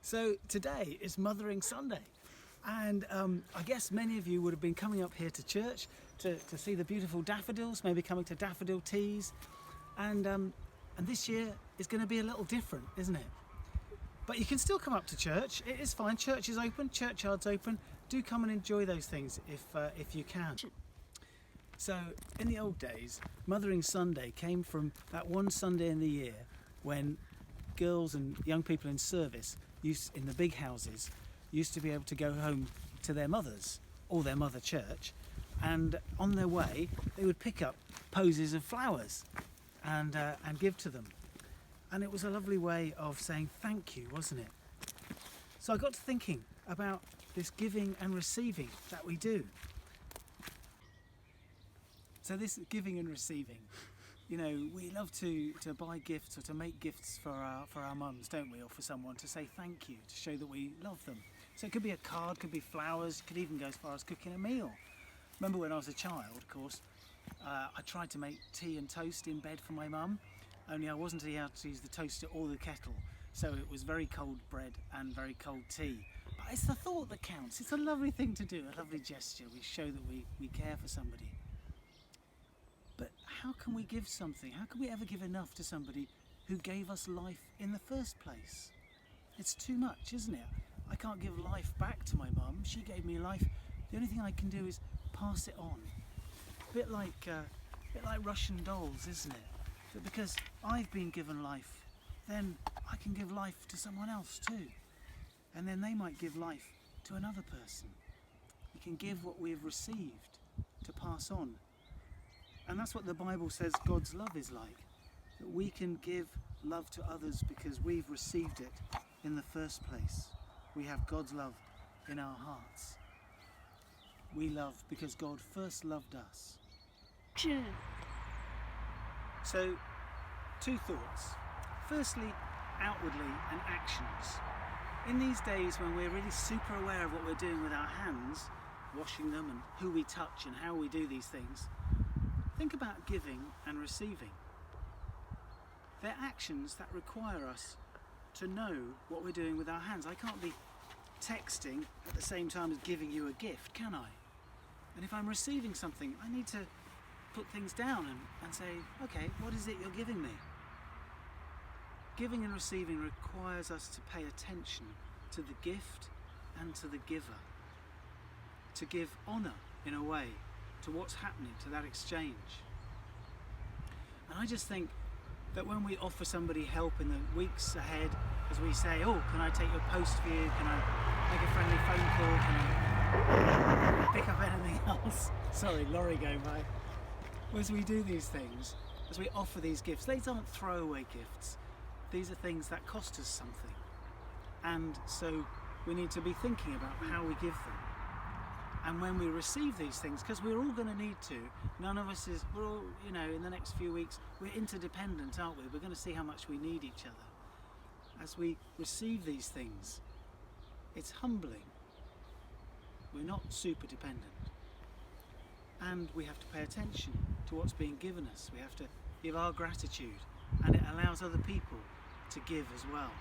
So today is Mothering Sunday, and I guess many of you would have been coming up here to church to see the beautiful daffodils, maybe coming to daffodil teas, and this year is going to be a little different, isn't it? But you can still come up to church. It is fine. Church is open, churchyard's open. Do come and enjoy those things if you can. So in the old days, Mothering Sunday came from that one Sunday in the year when girls and young people in service in the big houses used to be able to go home to their mothers or their mother church, and on their way they would pick up posies of flowers and give to them. And it was a lovely way of saying thank you, wasn't it? So I got to thinking about this giving and receiving that we do. So this giving and receiving, you know, we love to buy gifts or to make gifts for our mums, don't we? Or for someone to say thank you, to show that we love them. So it could be a card, could be flowers, could even go as far as cooking a meal. Remember when I was a child, of course, I tried to make tea and toast in bed for my mum, only I wasn't able to use the toaster or the kettle. So it was very cold bread and very cold tea. But it's the thought that counts. It's a lovely thing to do, a lovely gesture. We show that we care for somebody. But how can we give something? How can we ever give enough to somebody who gave us life in the first place? It's too much, isn't it? I can't give life back to my mum. She gave me life. The only thing I can do is pass it on. A bit like Russian dolls, isn't it? But because I've been given life, then I can give life to someone else too. And then they might give life to another person. We can give what we have received to pass on. And that's what the Bible says God's love is like. That we can give love to others because we've received it in the first place. We have God's love in our hearts. We love because God first loved us. So, two thoughts. Firstly, outwardly and actions. In these days when we're really super aware of what we're doing with our hands, washing them and who we touch and how we do these things, think about giving and receiving. They're actions that require us to know what we're doing with our hands. I can't be texting at the same time as giving you a gift, can I? And if I'm receiving something, I need to put things down and say, okay, what is it you're giving me? Giving and receiving requires us to pay attention to the gift and to the giver. To give honour, in a way, to what's happening, to that exchange. And I just think that when we offer somebody help in the weeks ahead, as we say, oh, can I take your post for you? Can I make a friendly phone call? Can I pick up anything else? Sorry, lorry going by. As we do these things, as we offer these gifts, these aren't throwaway gifts. These are things that cost us something. And so we need to be thinking about how we give them. And when we receive these things, because we're all going to need to, none of us is, we're all, you know, in the next few weeks, we're interdependent, aren't we? We're going to see how much we need each other. As we receive these things, it's humbling. We're not super dependent. And we have to pay attention to what's being given us. We have to give our gratitude, and it allows other people to give as well.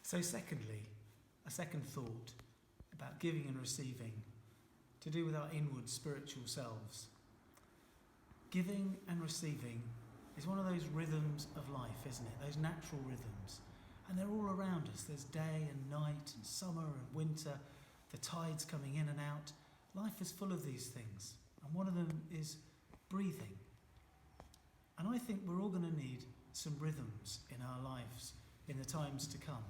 So secondly, a second thought about giving and receiving, to do with our inward spiritual selves. Giving and receiving is one of those rhythms of life, isn't it? Those natural rhythms. And they're all around us. There's day and night and summer and winter, the tides coming in and out. Life is full of these things. And one of them is breathing. And I think we're all going to need some rhythms in our lives in the times to come.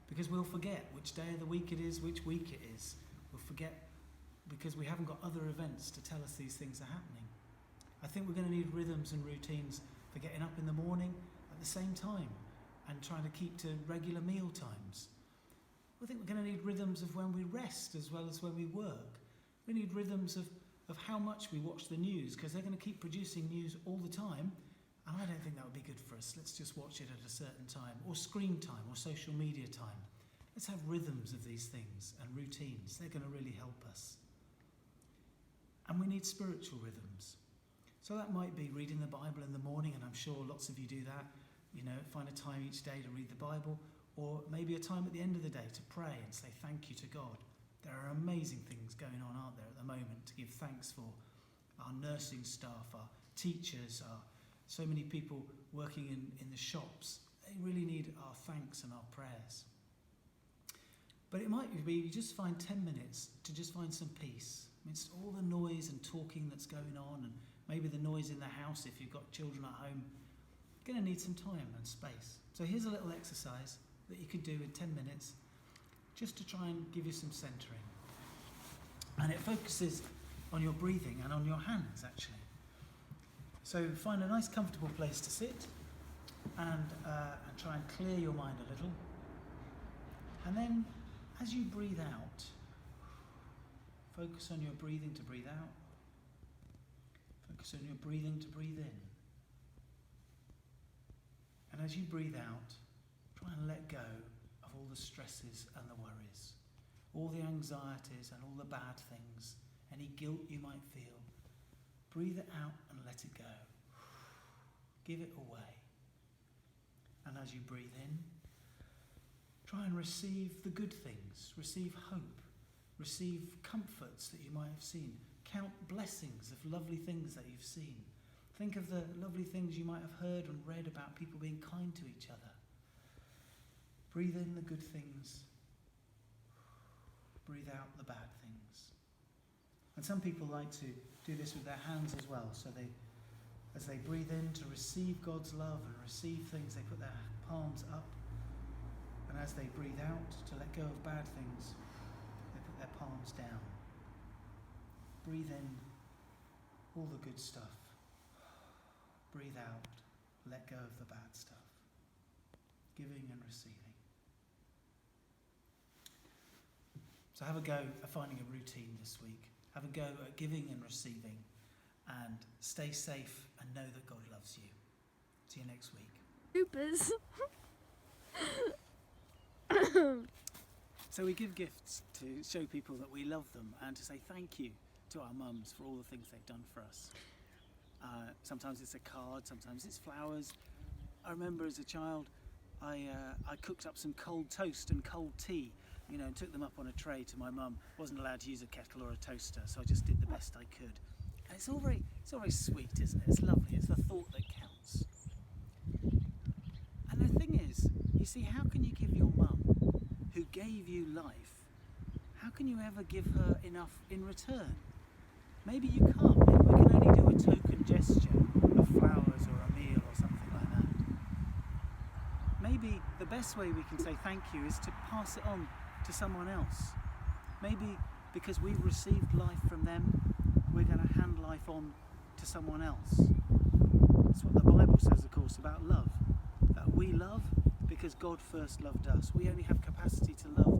Because we'll forget which day of the week it is, which week it is. We'll forget because we haven't got other events to tell us these things are happening. I think we're going to need rhythms and routines for getting up in the morning at the same time and trying to keep to regular meal times. I think we're going to need rhythms of when we rest as well as when we work. We need rhythms of how much we watch the news, because they're going to keep producing news all the time. And I don't think that would be good for us. Let's just watch it at a certain time, or screen time, or social media time. Let's have rhythms of these things and routines. They're going to really help us. And we need spiritual rhythms. So that might be reading the Bible in the morning, and I'm sure lots of you do that. find a time each day to read the Bible, or maybe a time at the end of the day to pray and say thank you to God. There are amazing things going on, aren't there, at the moment, to give thanks for. Our nursing staff, our teachers, so many people working in the shops. They really need our thanks and our prayers. But it might be you just find 10 minutes to just find some peace amidst all the noise and talking that's going on, and maybe the noise in the house if you've got children at home. You're going to need some time and space. So here's a little exercise that you can do in 10 minutes just to try and give you some centering. And it focuses on your breathing and on your hands, actually. So find a nice comfortable place to sit and try and clear your mind a little. And then as you breathe out, focus on your breathing to breathe out. Focus on your breathing to breathe in. And as you breathe out, try and let go of all the stresses and the worries, all the anxieties and all the bad things, any guilt you might feel. Breathe it out and let it go. Give it away. And as you breathe in, try and receive the good things, receive hope, receive comforts that you might have seen. Count blessings of lovely things that you've seen. Think of the lovely things you might have heard and read about people being kind to each other. Breathe in the good things. Breathe out the bad things. And some people like to do this with their hands as well. So as they breathe in to receive God's love and receive things, they put their palms up. And as they breathe out to let go of bad things, they put their palms down. Breathe in all the good stuff. Breathe out, let go of the bad stuff. Giving and receiving. So have a go at finding a routine this week. Have a go at giving and receiving. And stay safe and know that God loves you. See you next week. Supers. So we give gifts to show people that we love them and to say thank you to our mums for all the things they've done for us. Sometimes it's a card, sometimes it's flowers. I remember as a child, I cooked up some cold toast and cold tea, and took them up on a tray to my mum. Wasn't allowed to use a kettle or a toaster, so I just did the best I could. And it's all very sweet, isn't it? It's lovely. It's the thought that counts. And the thing is, you see, how can you give your mum, who gave you life, how can you ever give her enough in return? Maybe you can't. Maybe we can only do a token gesture of flowers or a meal or something like that. Maybe the best way we can say thank you is to pass it on to someone else. Maybe because we've received life from them, we're going to hand life on to someone else. That's what the Bible says, of course, about love. That we love because God first loved us. We only have capacity to love